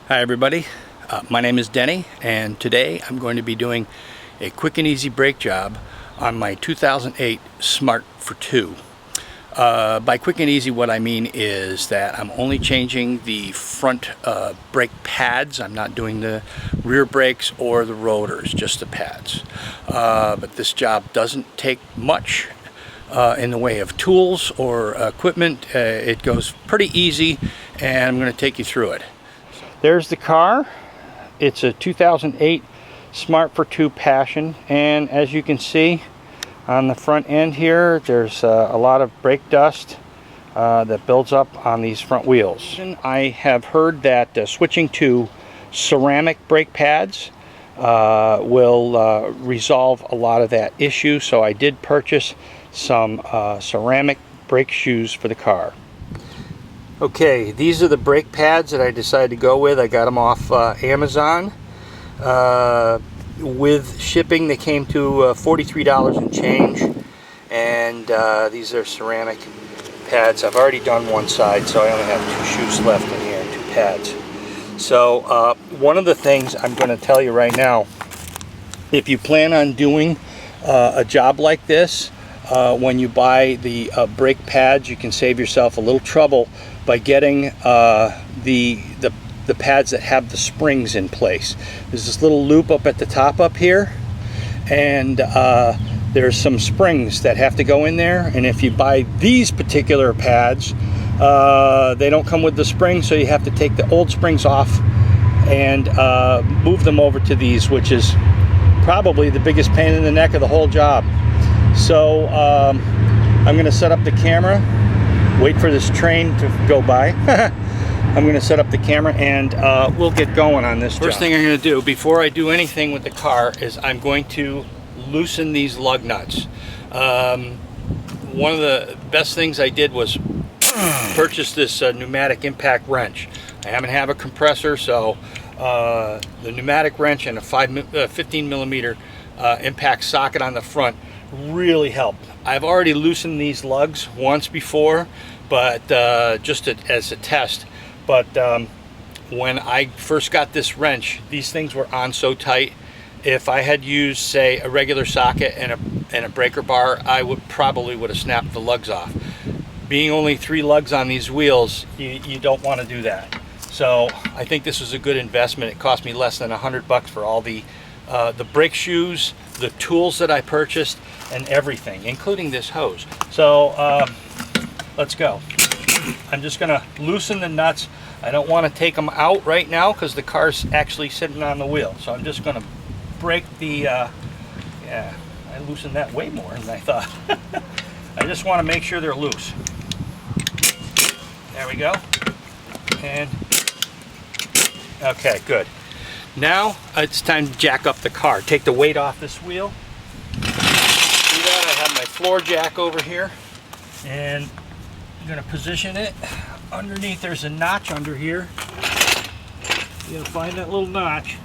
Hi everybody, my name is Denny, and today I'm going to be doing a quick and easy brake job on my 2008 Smart for 2. By quick and easy, what I mean is that I'm only changing the front brake pads. I'm not doing the rear brakes or the rotors, just the pads. But this job doesn't take much in the way of tools or equipment. It goes pretty easy, and I'm going to take you through it. There's the car. It's a 2008 Smart for 2 Passion, and as you can see on the front end here, there's a lot of brake dust that builds up on these front wheels. I have heard that switching to ceramic brake pads will resolve a lot of that issue, so I did purchase some ceramic brake shoes for the car. Okay, these are the brake pads that I decided to go with. I got them off Amazon. With shipping, they came to $43 and change. And these are ceramic pads. I've already done one side, so I only have 2 shoes left in here, 2 pads. So one of the things I'm going to tell you right now, if you plan on doing a job like this, when you buy the brake pads, you can save yourself a little trouble by getting the pads that have the springs in place. There's this little loop up at the top up here, and there's some springs that have to go in there, and if you buy these particular pads, they don't come with the springs, so you have to take the old springs off and move them over to these, which is probably the biggest pain in the neck of the whole job. So I'm going to set up the camera, wait for this train to go by. I'm going to set up the camera, and we'll get going on this job. First thing I'm going to do before I do anything with the car is I'm going to loosen these lug nuts. One of the best things I did was purchase this pneumatic impact wrench. I haven't have a compressor, so the pneumatic wrench and a 15 millimeter impact socket on the front really helped. I've already loosened these lugs once before, but just as a test. But when I first got this wrench, these things were on so tight. If I had used, say, a regular socket and a breaker bar, I probably would have snapped the lugs off. Being only 3 lugs on these wheels, you don't want to do that. So I think this was a good investment. It cost me less than $100 for all the brake shoes, the tools that I purchased, and everything, including this hose. So let's go. I'm just going to loosen the nuts. I don't want to take them out right now because the car's actually sitting on the wheel. So I'm just going to break the, yeah, I loosened that way more than I thought. I just want to make sure they're loose. There we go. And, okay, good. Now it's time to jack up the car. Take the weight off this wheel. Do that. I have my floor jack over here, and I'm going to position it underneath. There's a notch under here. You got to find that little notch.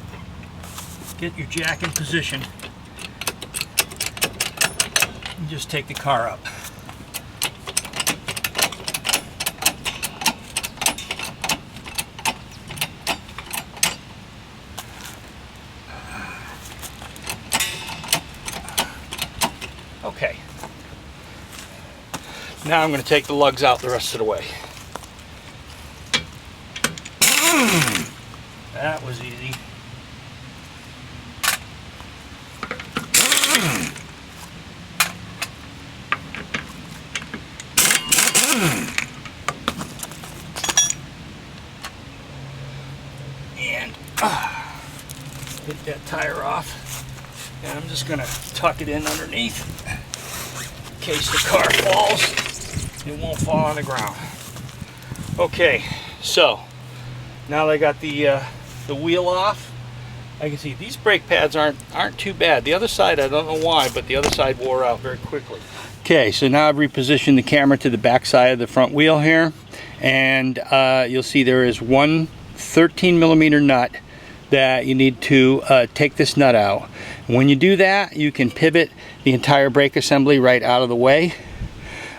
Get your jack in position, and just take the car up. Okay, now I'm going to take the lugs out the rest of the way. That was easy. And get that tire off. And I'm just going to tuck it in underneath in case the car falls. It won't fall on the ground. Okay, so now that I got the wheel off, I can see these brake pads aren't too bad. The other side, I don't know why, but the other side wore out very quickly. Okay, so now I've repositioned the camera to the back side of the front wheel here, and you'll see there is one 13 millimeter nut that you need to take this nut out. When you do that, you can pivot the entire brake assembly right out of the way,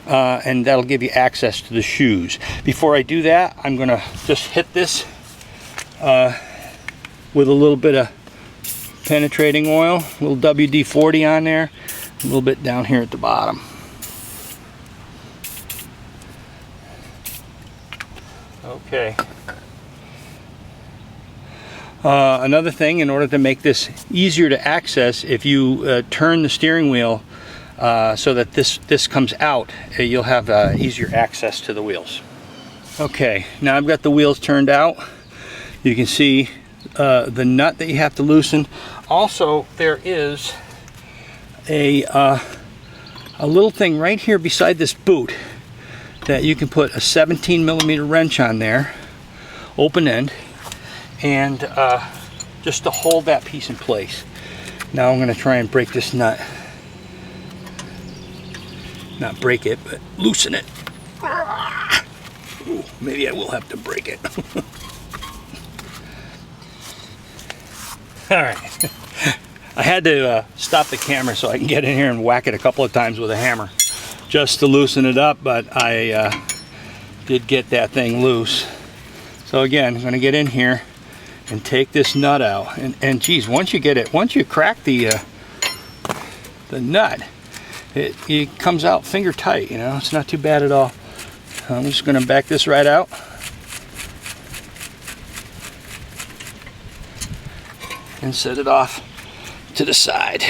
and that'll give you access to the shoes. Before I do that, I'm gonna just hit this with a little bit of penetrating oil, a little WD-40 on there, a little bit down here at the bottom. Okay. Another thing, in order to make this easier to access, if you turn the steering wheel so that this comes out, you'll have easier access to the wheels. Okay, now I've got the wheels turned out. You can see the nut that you have to loosen. Also, there is a little thing right here beside this boot that you can put a 17mm wrench on there, open end, and just to hold that piece in place. Now I'm going to try and break this nut. Not break it, but loosen it. Ooh, maybe I will have to break it. Alright. I had to stop the camera so I can get in here and whack it a couple of times with a hammer just to loosen it up, but I did get that thing loose. So again, I'm going to get in here and take this nut out. And geez, once you crack the nut, it comes out finger tight, you know, it's not too bad at all. I'm just going to back this right out. And set it off to the side.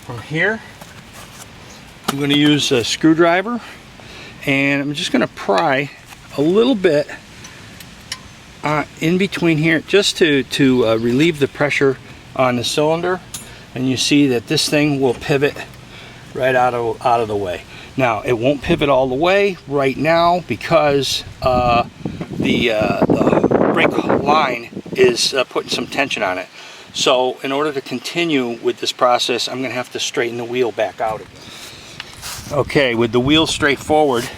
From here, I'm going to use a screwdriver, and I'm just going to pry a little bit in between here, just to relieve the pressure on the cylinder. And you see that this thing will pivot right out of the way. Now, it won't pivot all the way right now because the brake line is putting some tension on it. So in order to continue with this process, I'm going to have to straighten the wheel back out again. Okay, with the wheel straight forward,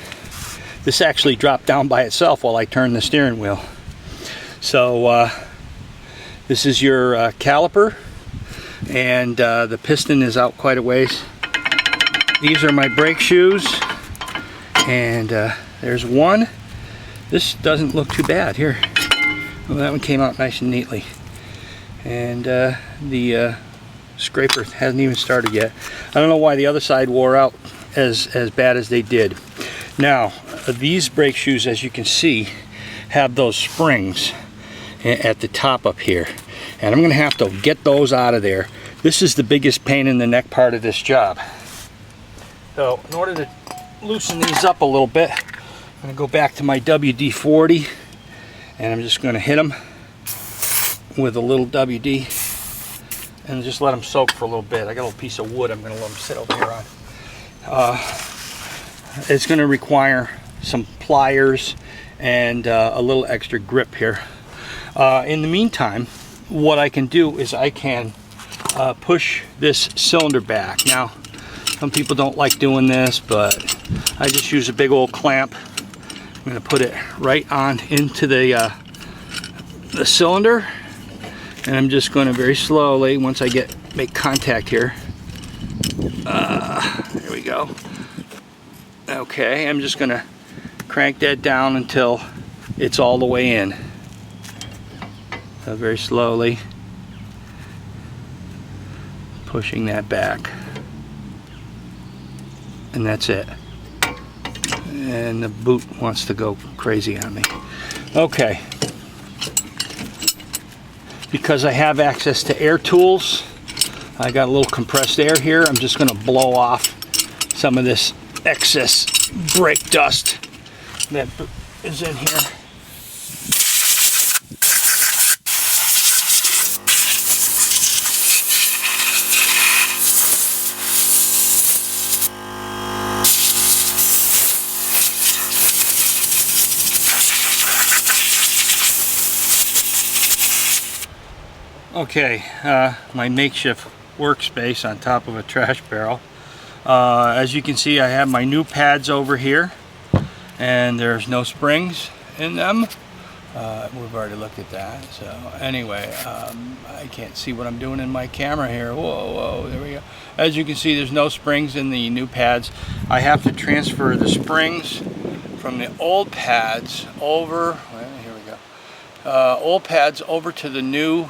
this actually dropped down by itself while I turned the steering wheel. So this is your caliper, and the piston is out quite a ways. These are my brake shoes, and there's one. This doesn't look too bad here. Well, that one came out nice and neatly. And the scraper hasn't even started yet. I don't know why the other side wore out as bad as they did. Now, these brake shoes, as you can see, have those springs at the top up here. And I'm going to have to get those out of there. This is the biggest pain in the neck part of this job. So, in order to loosen these up a little bit, I'm going to go back to my WD-40, and I'm just going to hit them with a little WD and just let them soak for a little bit. I got a little piece of wood I'm going to let them sit over here on. It's going to require some pliers and a little extra grip here. In the meantime, what I can do is I can push this cylinder back. Now, some people don't like doing this, but I just use a big old clamp. I'm going to put it right on into the cylinder, and I'm just going to very slowly, once I make contact here, there we go. Okay, I'm just going to crank that down until it's all the way in. So very slowly pushing that back, and that's it. And the boot wants to go crazy on me. Okay. Because I have access to air tools, I got a little compressed air here. I'm just going to blow off some of this excess brake dust that is in here. Okay, my makeshift workspace on top of a trash barrel. As you can see, I have my new pads over here, and there's no springs in them. We've already looked at that. So anyway, I can't see what I'm doing in my camera here. Whoa, there we go. As you can see, there's no springs in the new pads. I have to transfer the springs from the old pads over, well, here we go, old pads over to the new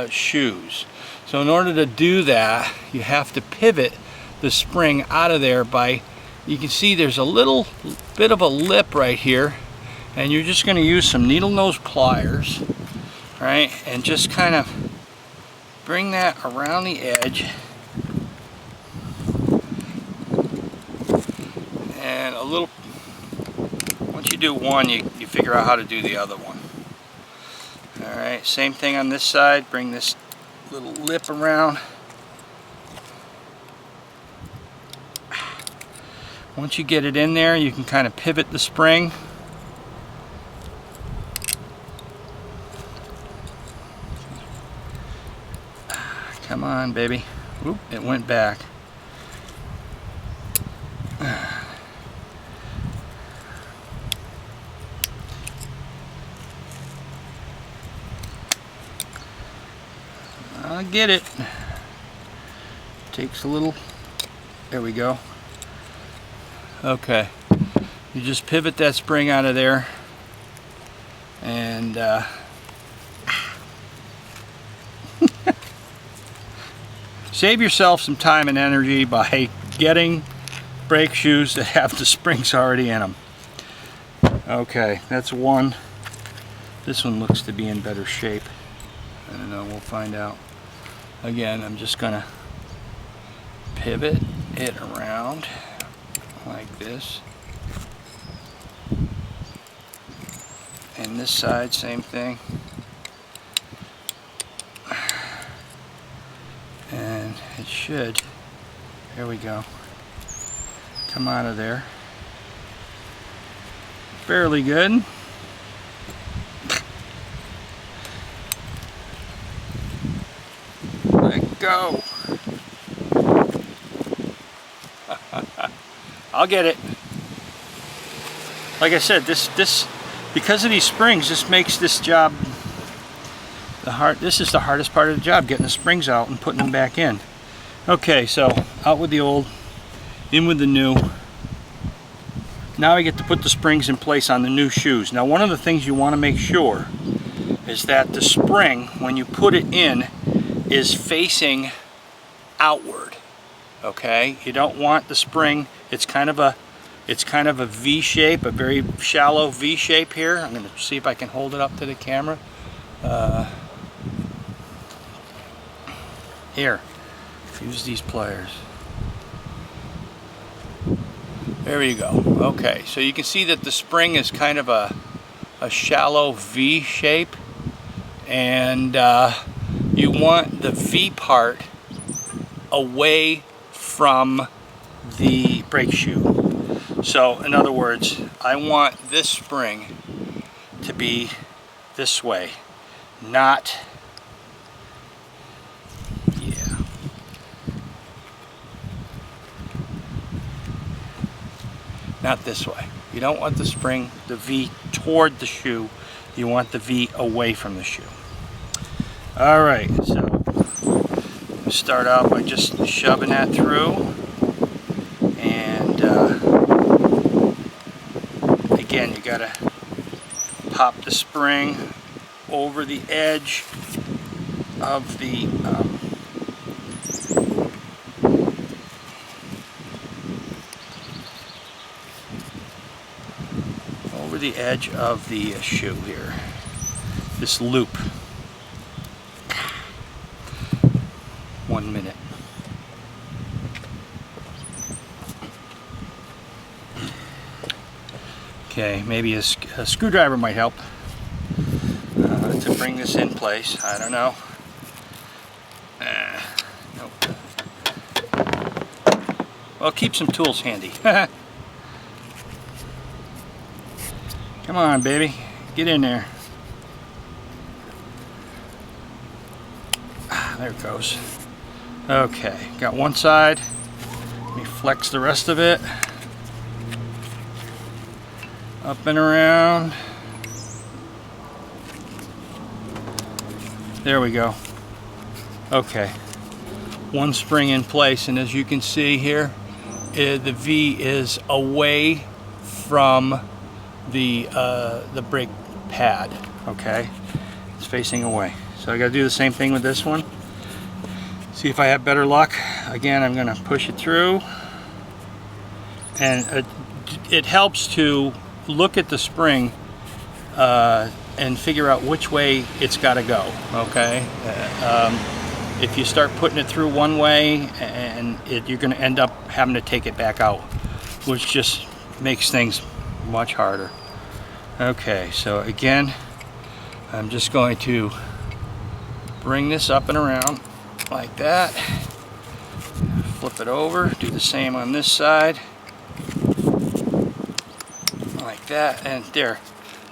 shoes. So in order to do that, you have to pivot the spring out of there by, you can see there's a little bit of a lip right here, and you're just going to use some needle nose pliers, right, and just kind of bring that around the edge, and a little, once you do one, you figure out how to do the other one. Alright, same thing on this side, bring this little lip around. Once you get it in there, you can kind of pivot the spring. Come on, baby. Oop, it went back. I get it. Takes a little. There we go. Okay. You just pivot that spring out of there, and save yourself some time and energy by getting brake shoes that have the springs already in them. Okay, that's one. This one looks to be in better shape. I don't know, we'll find out. Again, I'm just gonna pivot it around like this. And this side, same thing. And it should, there we go, come out of there. Fairly good. Let go. I'll get it. Like I said, this because of these springs, this makes this job this is the hardest part of the job, getting the springs out and putting them back in. Okay, so out with the old, in with the new. Now I get to put the springs in place on the new shoes. Now one of the things you want to make sure is that the spring, when you put it in, is facing outward. Okay, you don't want the spring, it's kind of a V shape, a very shallow V shape here. I'm going to see if I can hold it up to the camera. Here, use these pliers. There you go. Okay, so you can see that the spring is kind of a shallow V shape, and you want the V part away from the brake shoe. So in other words, I want this spring to be this way, not, yeah. Not this way. You don't want the spring, the V toward the shoe. You want the V away from the shoe. All right, so start out by just shoving that through, and again, you gotta pop the spring over the edge of the shoe here, this loop. 1 minute. Okay, maybe a screwdriver might help to bring this in place. I don't know. Nope. Well, keep some tools handy. Come on, baby. Get in there. There it goes. Okay, got one side. Let me flex the rest of it. Up and around. There we go. Okay, one spring in place, and as you can see here, the V is away from the brake pad. Okay, it's facing away. So I got to do the same thing with this one. See if I have better luck. Again, I'm going to push it through, and it helps to look at the spring and figure out which way it's got to go. Okay, if you start putting it through one way, and you're going to end up having to take it back out, which just makes things much harder. Okay, so again, I'm just going to bring this up and around like that, flip it over, do the same on this side, like that, and there,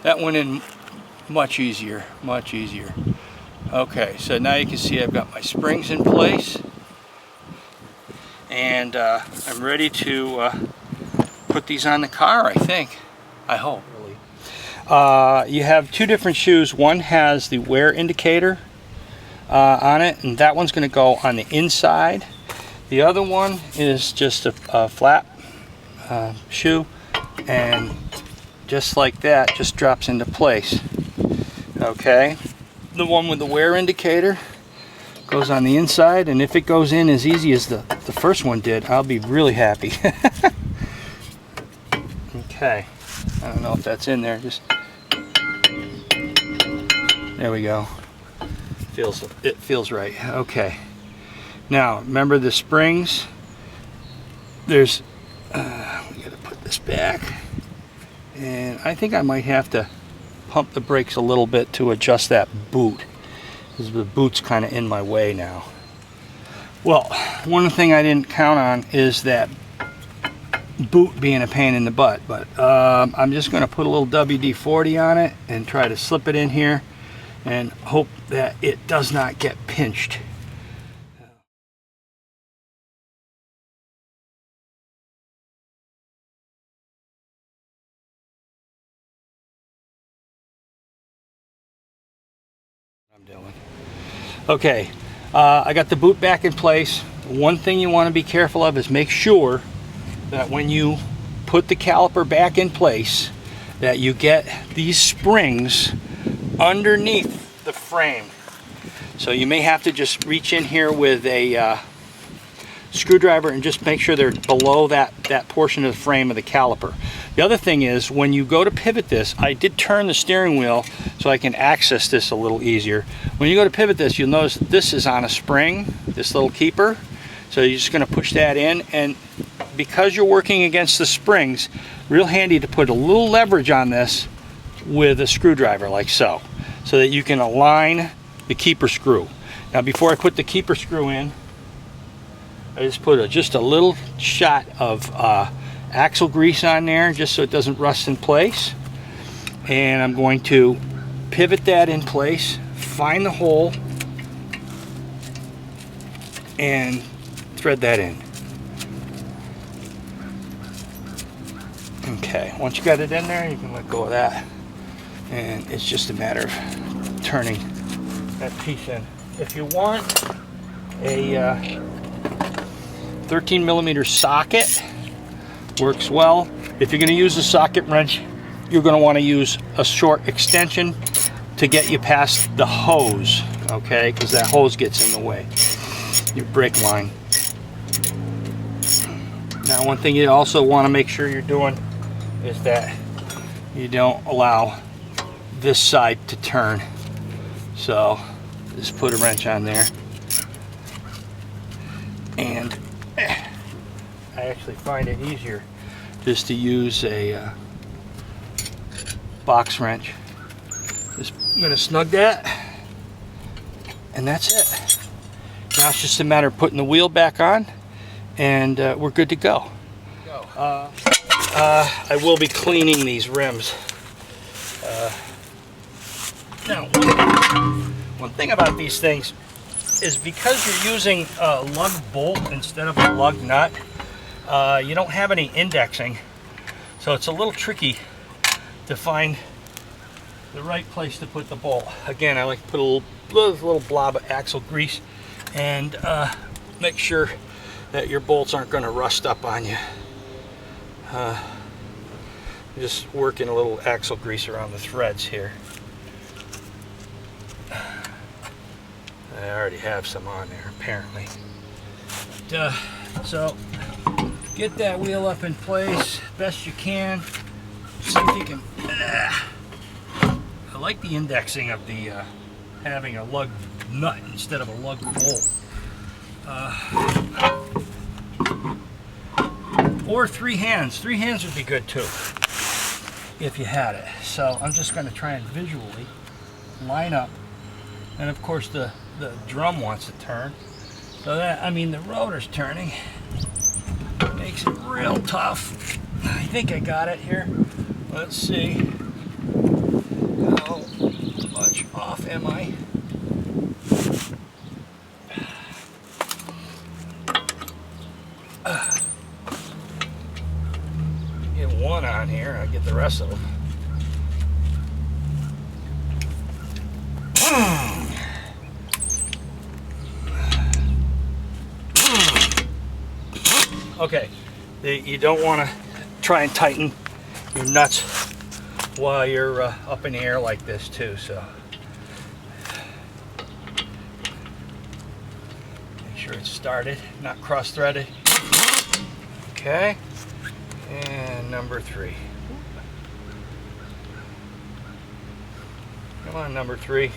that went in much easier, much easier. Okay, so now you can see I've got my springs in place, and I'm ready to put these on the car, I think. I hope. You have two different shoes. One has the wear indicator on it, and that one's going to go on the inside. The other one is just a flat shoe, and just like that, just drops into place. Okay, the one with the wear indicator goes on the inside, and if it goes in as easy as the first one did, I'll be really happy. Okay, I don't know if that's in there. Just there we go. It feels right. Okay. Now remember the springs. There's we got to put this back, and I think I might have to pump the brakes a little bit to adjust that boot, because the boot's kind of in my way now. Well, one thing I didn't count on is that boot being a pain in the butt, but I'm just going to put a little WD-40 on it and try to slip it in here and hope that it does not get pinched. I'm doing. Okay, I got the boot back in place. One thing you want to be careful of is make sure that when you put the caliper back in place, that you get these springs underneath the frame. So you may have to just reach in here with a screwdriver and just make sure they're below that portion of the frame of the caliper. The other thing is, when you go to pivot this, I did turn the steering wheel so I can access this a little easier. When you go to pivot this, you'll notice that this is on a spring, this little keeper. So you're just going to push that in, and because you're working against the springs, real handy to put a little leverage on this with a screwdriver like so that you can align the keeper screw. Now before I put the keeper screw in, I just put just a little shot of axle grease on there just so it doesn't rust in place, and I'm going to pivot that in place, find the hole, and thread that in. Okay, once you got it in there, you can let go of that, and it's just a matter of turning that piece in. If you want a 13mm socket, works well. If you're going to use a socket wrench, you're going to want to use a short extension to get you past the hose, okay, because that hose gets in the way, your brake line. Now one thing you also want to make sure you're doing is that you don't allow this side to turn. So just put a wrench on there, and I actually find it easier just to use a box wrench. Just, I'm going to snug that, and that's it. Now it's just a matter of putting the wheel back on, and we're good to go. I will be cleaning these rims. Now, one thing about these things is, because you're using a lug bolt instead of a lug nut, you don't have any indexing, so it's a little tricky to find the right place to put the bolt. Again, I like to put a little blob of axle grease and make sure that your bolts aren't going to rust up on you. Just working a little axle grease around the threads here. I already have some on there apparently. So get that wheel up in place best you can. See if you can. I like the indexing of the having a lug nut instead of a lug bolt. Or 3 hands. 3 hands would be good too, if you had it. So I'm just going to try and visually line up. And of course the drum wants to turn. So that, I mean, the rotor's turning. Makes it real tough. I think I got it here. Let's see. How much off am I? Get one on here, I get the rest of them. Okay, you don't want to try and tighten your nuts while you're up in the air like this too, so make sure it's started, not cross-threaded. Okay, and number 3. Come on, number 3.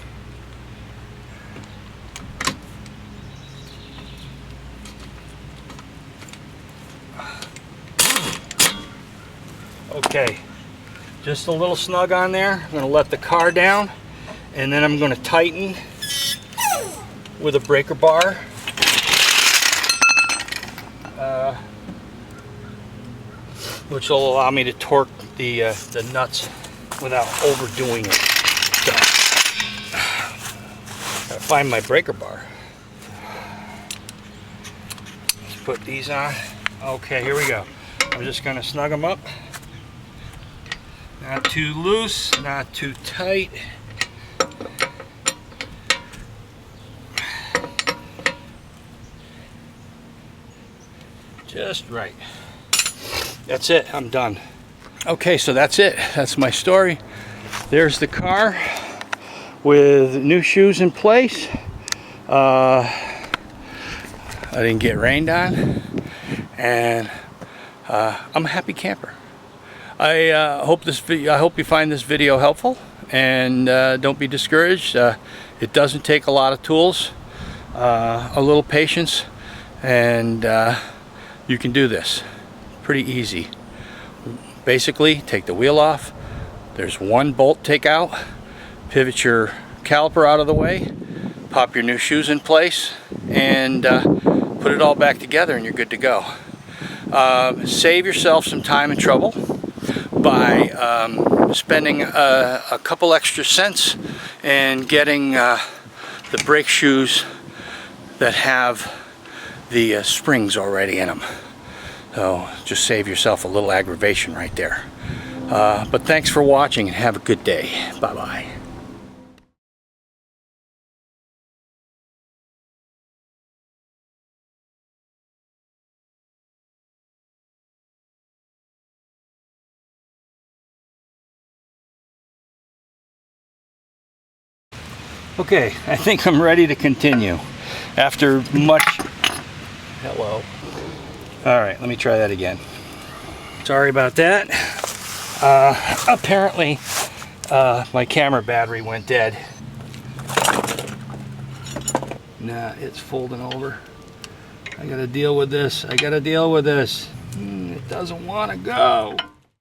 Okay, just a little snug on there. I'm going to let the car down, and then I'm going to tighten with a breaker bar. Which will allow me to torque the nuts without overdoing it. So, gotta find my breaker bar. Let's put these on. Okay, here we go. I'm just going to snug them up. Not too loose, not too tight. Just right. That's it, I'm done. Okay, so that's it. That's my story. There's the car with new shoes in place. I didn't get rained on, and I'm a happy camper. I hope you find this video helpful, and don't be discouraged. It doesn't take a lot of tools, a little patience, and you can do this. Pretty easy. Basically, take the wheel off. There's one bolt take out. Pivot your caliper out of the way. Pop your new shoes in place, and put it all back together, and you're good to go. Save yourself some time and trouble by spending a couple extra cents and getting the brake shoes that have the springs already in them. So just save yourself a little aggravation right there. But thanks for watching, and have a good day. Bye-bye. Okay, I think I'm ready to continue after much. Hello. All right, let me try that again. Sorry about that. Apparently my camera battery went dead. Nah, it's folding over. I gotta deal with this. It doesn't want to go.